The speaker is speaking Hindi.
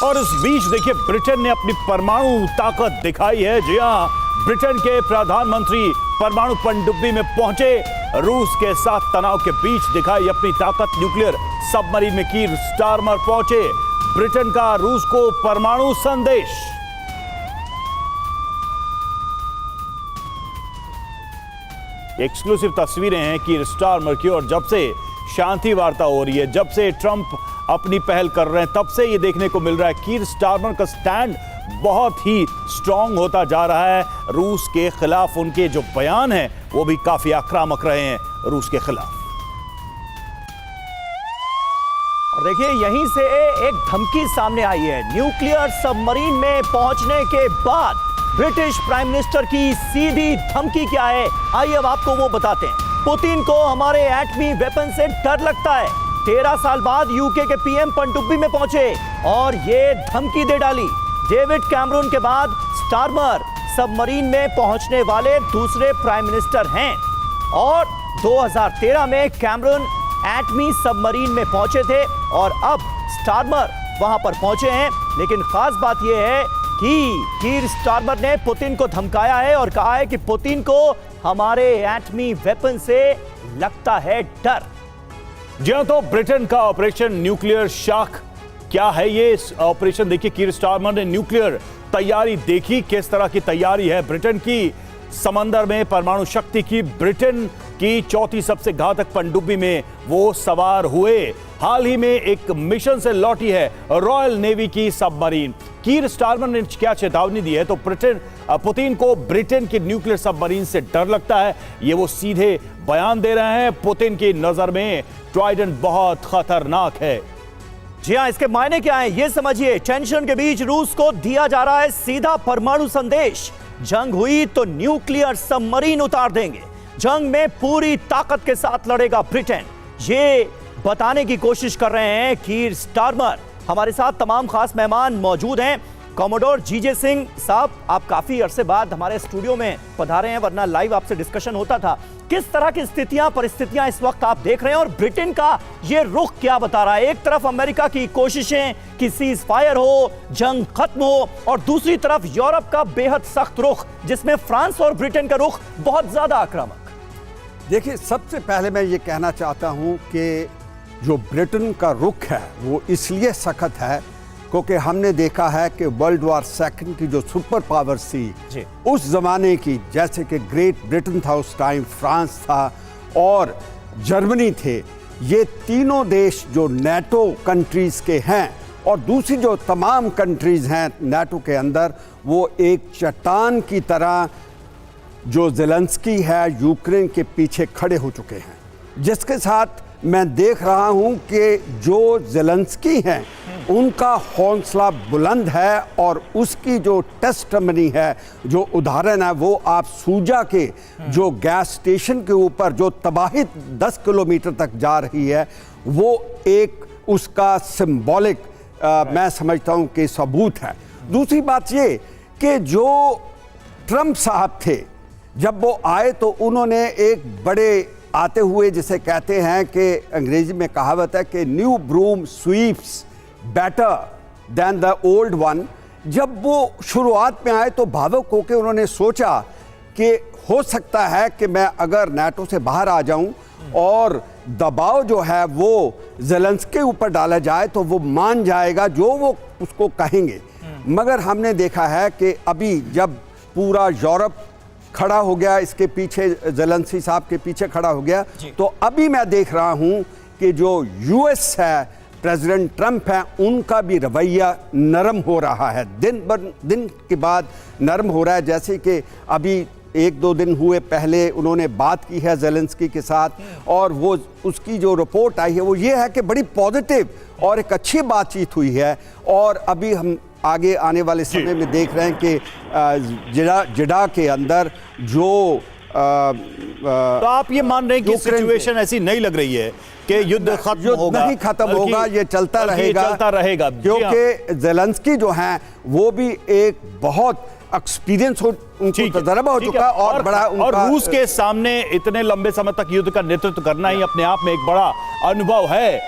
और इस बीच देखिए ब्रिटेन ने अपनी परमाणु ताकत दिखाई है। जी हां, ब्रिटेन के प्रधानमंत्री परमाणु पनडुब्बी में पहुंचे, रूस के साथ तनाव के बीच दिखाई अपनी ताकत। न्यूक्लियर सबमरीन में कीर स्टारमर पहुंचे, ब्रिटेन का रूस को परमाणु संदेश। एक्सक्लूसिव तस्वीरें हैं कीर स्टारमर की, और जब से शांति वार्ता हो रही है, जब से ट्रंप अपनी पहल कर रहे हैं, तब से ये देखने को मिल रहा है कीर स्टारमर का स्टैंड बहुत ही स्ट्रांग होता जा रहा है। रूस के खिलाफ उनके जो बयान हैं वो भी काफी आक्रामक रहे हैं रूस के खिलाफ। और देखिए यहीं से एक धमकी सामने आई है। न्यूक्लियर सबमरीन में पहुंचने के बाद ब्रिटिश प्राइम मिनिस्टर की सीधी धमकी क्या है, आइए अब आपको वो बताते हैं। पुतिन को हमारे एटमी वेपन से डर लगता है। 13 साल बाद यूके के पीएम पनडुब्बी में पहुंचे और ये धमकी दे डाली। डेविड कैमरून के बाद स्टारमर सबमरीन में पहुंचने वाले दूसरे प्राइम मिनिस्टर हैं और 2013 में कैमरून एटमी सबमरीन में पहुंचे थे और अब स्टारमर वहां पर पहुंचे हैं। लेकिन खास बात यह है कि कीर स्टारमर ने पुतिन को धमकाया है और कहा है कि पुतिन को हमारे एटमी वेपन से लगता है डर। जी हां, तो ब्रिटेन का ऑपरेशन न्यूक्लियर शॉक क्या है ये ऑपरेशन? देखिए कीर स्टारमर ने न्यूक्लियर तैयारी देखी, किस तरह की तैयारी है ब्रिटेन की। समंदर में परमाणु शक्ति की ब्रिटेन की चौथी सबसे घातक पनडुब्बी में वो सवार हुए। हाल ही में एक मिशन से लौटी है रॉयल नेवी की सबमरीन। कीर स्टारमर ने क्या चेतावनी दी है, तो पुतिन को ब्रिटेन की न्यूक्लियर सबमरीन से डर लगता है, ये वो सीधे बयान दे रहे हैं। पुतिन की नजर में ट्राइडेंट बहुत खतरनाक है। जी हां, इसके मायने क्या है ये समझिए। टेंशन के बीच रूस को दिया जा रहा है सीधा परमाणु संदेश। जंग हुई तो न्यूक्लियर सबमरीन उतार देंगे, जंग में पूरी ताकत के साथ लड़ेगा ब्रिटेन, ये बताने की कोशिश कर रहे हैं कीर स्टारमर। हमारे साथ तमाम खास मेहमान मौजूद हैं। कॉमोडोर जीजे सिंह साहब, आप काफी अरसे बाद हमारे स्टूडियो में पधारे हैं, वरना लाइव आपसे डिस्कशन होता था। किस तरह की स्थितियां परिस्थितियां इस वक्त आप देख रहे हैं और ब्रिटेन का ये रुख क्या बता रहा है? एक तरफ अमेरिका की कोशिशें कि सीज फायर हो, जंग खत्म हो, और दूसरी तरफ यूरोप का बेहद सख्त रुख जिसमें फ्रांस और ब्रिटेन का रुख बहुत ज्यादा आक्रामक। देखिए, सबसे पहले मैं ये कहना चाहता हूं कि जो ब्रिटेन का रुख है वो इसलिए सख्त है क्योंकि हमने देखा है कि वर्ल्ड वॉर सेकंड की जो सुपर पावर्स थी उस जमाने की, जैसे कि ग्रेट ब्रिटेन था उस टाइम, फ्रांस था और जर्मनी थे, ये तीनों देश जो नेटो कंट्रीज के हैं और दूसरी जो तमाम कंट्रीज हैं नेटो के अंदर, वो एक चट्टान की तरह जो ज़ेलेंस्की है यूक्रेन के पीछे खड़े हो चुके हैं। जिसके साथ मैं देख रहा हूं कि जो ज़ेलेंस्की हैं उनका हौसला बुलंद है और उसकी जो टेस्टमनी है, जो उदाहरण है, वो आप सूजा के जो गैस स्टेशन के ऊपर जो तबाही 10 किलोमीटर तक जा रही है, वो एक उसका सिंबॉलिक मैं समझता हूं कि सबूत है। दूसरी बात ये कि जो ट्रंप साहब थे, जब वो आए तो उन्होंने एक बड़े आते हुए, जिसे कहते हैं कि अंग्रेजी में कहावत है कि new broom sweeps better than the old one. जब वो शुरुआत में आए तो भावुक होकर उन्होंने सोचा कि हो सकता है कि मैं अगर नेटो से बाहर आ जाऊं और दबाव जो है वो ज़ेलेंस्की के ऊपर डाला जाए तो वो मान जाएगा जो वो उसको कहेंगे। मगर हमने देखा है कि अभी जब पूरा यूरोप खड़ा हो गया, इसके पीछे ज़ेलेंस्की साहब के पीछे खड़ा हो गया, तो अभी मैं देख रहा हूं कि जो यूएस है, प्रेसिडेंट ट्रंप है, उनका भी रवैया नरम हो रहा है, दिन ब दिन के बाद नरम हो रहा है। जैसे कि अभी 1-2 दिन हुए पहले उन्होंने बात की है ज़ेलेंस्की के साथ और वो उसकी जो रिपोर्ट आई है वो ये है कि बड़ी पॉजिटिव और एक अच्छी बातचीत हुई है। और अभी हम आगे आने वाले समय में देख रहे हैं कि जिडा के अंदर जो तो आप ये मान रहे हैं कि सिचुएशन ऐसी नहीं लग रही है कि युद्ध खत्म होगा? नहीं खत्म होगा, ये चलता रहेगा क्योंकि ज़ेलेंस्की जो हैं वो भी एक बहुत एक्सपीरियंस उनको तजर्बा हो चुका और बड़ा और रूस के सामने इतने लंबे समय तक युद्ध का नेतृत्व करना ही अपने आप में एक बड़ा अनुभव है।